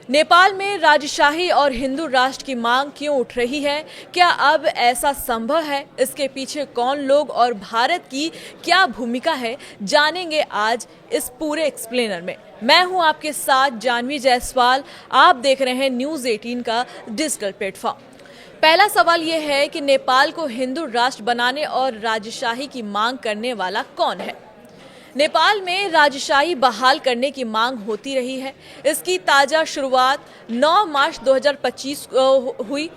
नेपाल में राजशाही और हिंदू राष्ट्र की मांग क्यों उठ रही है? क्या अब ऐसा संभव है? इसके पीछे कौन लोग और भारत की क्या भूमिका है, जानेंगे आज इस पूरे एक्सप्लेनर में। मैं हूं आपके साथ जानवी जायसवाल। आप देख रहे हैं न्यूज़ 18 का डिजिटल प्लेटफॉर्म। पहला सवाल यह है कि नेपाल को हिंदू राष्ट्र बनाने और राजशाही की मांग करने वाला कौन है? नेपाल में राजशाही बहाल करने की मांग होती रही है। इसकी ताज़ा शुरुआत 9 मार्च 2025 को हुई,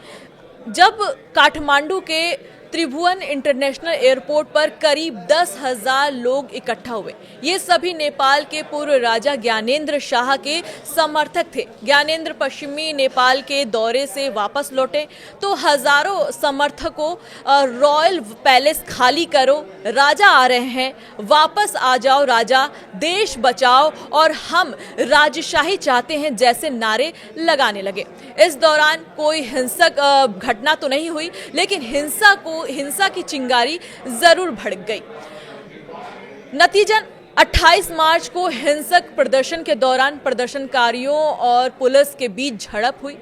जब काठमांडू के त्रिभुवन इंटरनेशनल एयरपोर्ट पर करीब 10,000 लोग इकट्ठा हुए। ये सभी नेपाल के पूर्व राजा ज्ञानेंद्र शाह के समर्थक थे। ज्ञानेंद्र पश्चिमी नेपाल के दौरे से वापस लौटे तो हजारों समर्थकों रॉयल पैलेस खाली करो, राजा आ रहे हैं, वापस आ जाओ राजा, देश बचाओ और हम राजशाही चाहते हैं जैसे नारे लगाने लगे। इस दौरान कोई हिंसक घटना तो नहीं हुई, लेकिन हिंसा की चिंगारी जरूर भड़क गई। नतीजन 28 मार्च को हिंसक प्रदर्शन के दौरान प्रदर्शनकारियों और पुलिस के बीच झड़प हुई।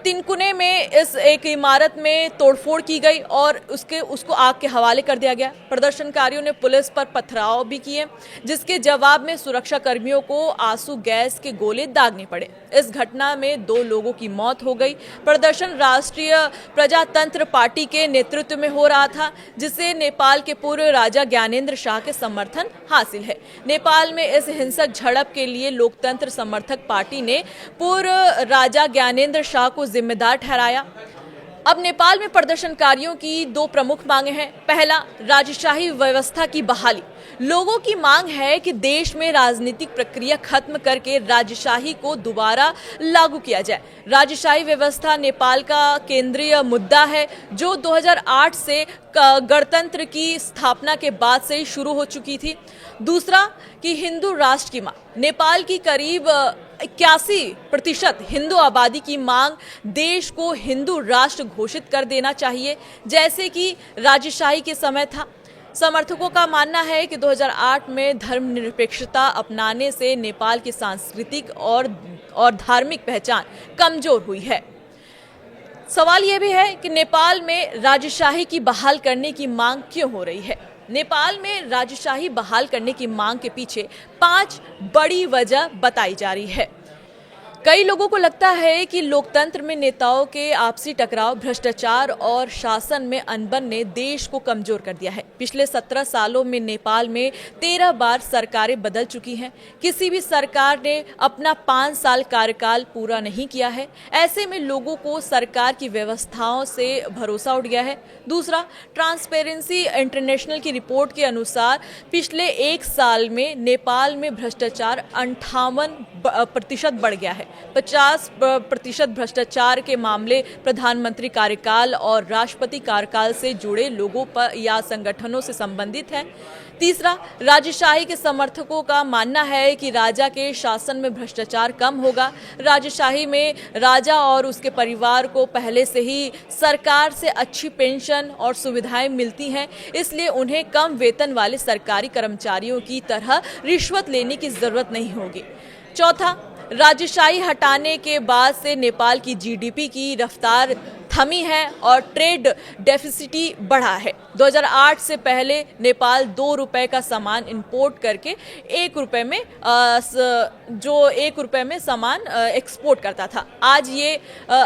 तिनकुने में इस एक इमारत में तोड़फोड़ की गई और उसको आग के हवाले कर दिया गया। प्रदर्शनकारियों ने पुलिस पर पथराव भी किए, जिसके जवाब में सुरक्षा कर्मियों को आंसू गैस के गोले दागने पड़े। इस घटना में 2 लोगों की मौत हो गई। प्रदर्शन राष्ट्रीय प्रजातंत्र पार्टी के नेतृत्व में हो रहा था, जिसे नेपाल के पूर्व राजा ज्ञानेंद्र शाह के समर्थन हासिल है। नेपाल में इस हिंसक झड़प के लिए लोकतंत्र समर्थक पार्टी ने पूर्व राजा ज्ञानेंद्र शाह को जिम्मेदार ठहराया। अब नेपाल में प्रदर्शनकारियों की 2 प्रमुख मांगे हैं। पहला, राजशाही व्यवस्था की बहाली। लोगों की मांग है कि देश में राजनीतिक प्रक्रिया खत्म करके राजशाही को दोबारा लागू किया जाए। राजशाही व्यवस्था नेपाल का केंद्रीय मुद्दा है, जो 2008 से गणतंत्र की स्थापना के बाद से ही शुरू हो चुकी थी। दूसरा कि हिंदू राष्ट्र की मांग। नेपाल की करीब 81% हिंदू आबादी की मांग देश को हिंदू राष्ट्र घोषित कर देना चाहिए, जैसे कि राजशाही के समय था। समर्थकों का मानना है कि 2008 में धर्मनिरपेक्षता अपनाने से नेपाल की सांस्कृतिक और धार्मिक पहचान कमजोर हुई है। सवाल यह भी है कि नेपाल में राजशाही की बहाल करने की मांग क्यों हो रही है? नेपाल में राजशाही बहाल करने की मांग के पीछे 5 बड़ी वजह बताई जा रही है। कई लोगों को लगता है कि लोकतंत्र में नेताओं के आपसी टकराव, भ्रष्टाचार और शासन में अनबन ने देश को कमजोर कर दिया है। पिछले 17 सालों में नेपाल में 13 बार सरकारें बदल चुकी हैं। किसी भी सरकार ने अपना 5 साल कार्यकाल पूरा नहीं किया है। ऐसे में लोगों को सरकार की व्यवस्थाओं से भरोसा उठ गया है। दूसरा, ट्रांसपेरेंसी इंटरनेशनल की रिपोर्ट के अनुसार पिछले 1 साल में नेपाल में भ्रष्टाचार 58% बढ़ गया है। 50% भ्रष्टाचार के मामले प्रधानमंत्री कार्यकाल और राष्ट्रपति कार्यकाल से जुड़े लोगों पर या संगठनों से संबंधित है। तीसरा, राजशाही के समर्थकों का मानना है कि राजा के शासन में भ्रष्टाचार कम होगा। राजशाही में राजा और उसके परिवार को पहले से ही सरकार से अच्छी पेंशन और सुविधाएं मिलती हैं, इसलिए उन्हें कम वेतन वाले सरकारी कर्मचारियों की तरह रिश्वत लेने की जरूरत नहीं होगी। चौथा, राजशाही हटाने के बाद से नेपाल की जीडीपी की रफ्तार थमी है और ट्रेड डेफिसिट बढ़ा है। 2008 से पहले नेपाल 2 रुपए का सामान इंपोर्ट करके 1 रुपए में सामान एक्सपोर्ट करता था।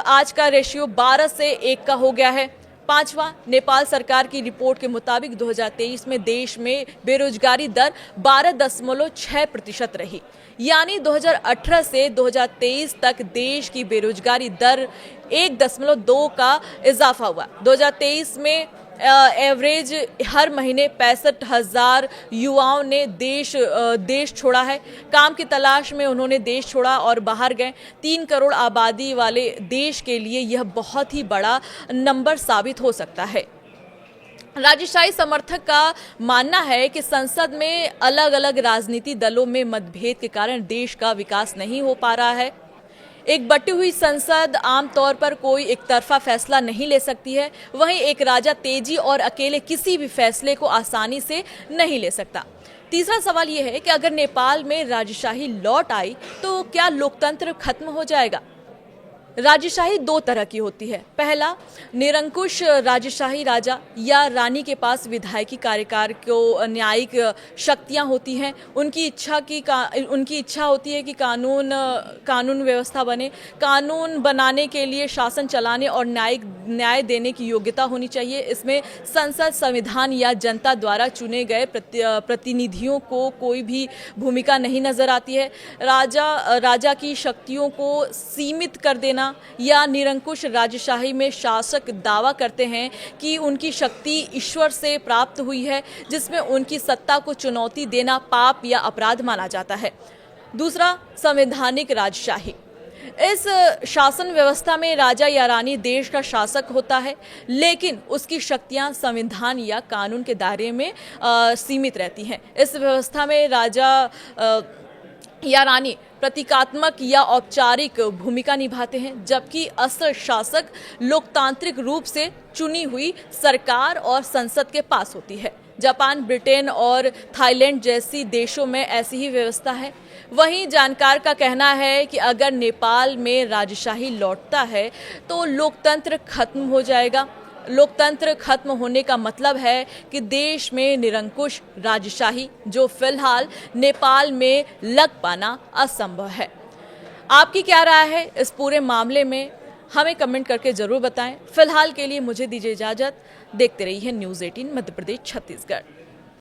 आज का रेशियो 12 से 1 का हो गया है। पांचवा, नेपाल सरकार की रिपोर्ट के मुताबिक 2023 में देश में बेरोजगारी दर 12.6% रही, यानी 2018 से 2023 तक देश की बेरोजगारी दर 1.2 का इजाफा हुआ। 2023 में एवरेज हर महीने 65,000 युवाओं ने देश छोड़ा है। काम की तलाश में उन्होंने देश छोड़ा और बाहर गए। 3 करोड़ आबादी वाले देश के लिए यह बहुत ही बड़ा नंबर साबित हो सकता है। राजशाही समर्थक का मानना है कि संसद में अलग अलग राजनीति दलों में मतभेद के कारण देश का विकास नहीं हो पा रहा है। एक बटी हुई संसद आमतौर पर कोई एक तरफा फैसला नहीं ले सकती है। वहीं एक राजा तेजी और अकेले किसी भी फैसले को आसानी से नहीं ले सकता। तीसरा सवाल ये है कि अगर नेपाल में राजशाही लौट आई तो क्या लोकतंत्र खत्म हो जाएगा? राजशाही दो तरह की होती है। पहला, निरंकुश राजशाही राजा या रानी के पास विधायकी कार्यकाल को न्यायिक शक्तियां होती हैं। उनकी इच्छा होती है कि कानून व्यवस्था बने। कानून बनाने के लिए शासन चलाने और न्याय देने की योग्यता होनी चाहिए। इसमें संसद, संविधान या जनता द्वारा चुने गए प्रतिनिधियों को कोई भी भूमिका नहीं नजर आती है। राजा की शक्तियों को सीमित कर देना या निरंकुश राजशाही में शासक दावा करते हैं कि उनकी शक्ति ईश्वर से प्राप्त हुई है, जिसमें उनकी सत्ता को चुनौती देना पाप या अपराध माना जाता है। दूसरा, संवैधानिक राजशाही। इस शासन व्यवस्था में राजा या रानी देश का शासक होता है, लेकिन उसकी शक्तियां संविधान या कानून के दायरे में सीमित रहती हैं। इस व्यवस्था में राजा या रानी प्रतीकात्मक या औपचारिक भूमिका निभाते हैं, जबकि असल शासक लोकतांत्रिक रूप से चुनी हुई सरकार और संसद के पास होती है। जापान, ब्रिटेन और थाईलैंड जैसी देशों में ऐसी ही व्यवस्था है। वहीं जानकार का कहना है कि अगर नेपाल में राजशाही लौटता है तो लोकतंत्र खत्म हो जाएगा। लोकतंत्र खत्म होने का मतलब है कि देश में निरंकुश राजशाही, जो फिलहाल नेपाल में लग पाना असंभव है। आपकी क्या राय है इस पूरे मामले में? हमें कमेंट करके जरूर बताएं। फिलहाल के लिए मुझे दीजिए इजाजत। देखते रहिए न्यूज़ 18 मध्य प्रदेश छत्तीसगढ़।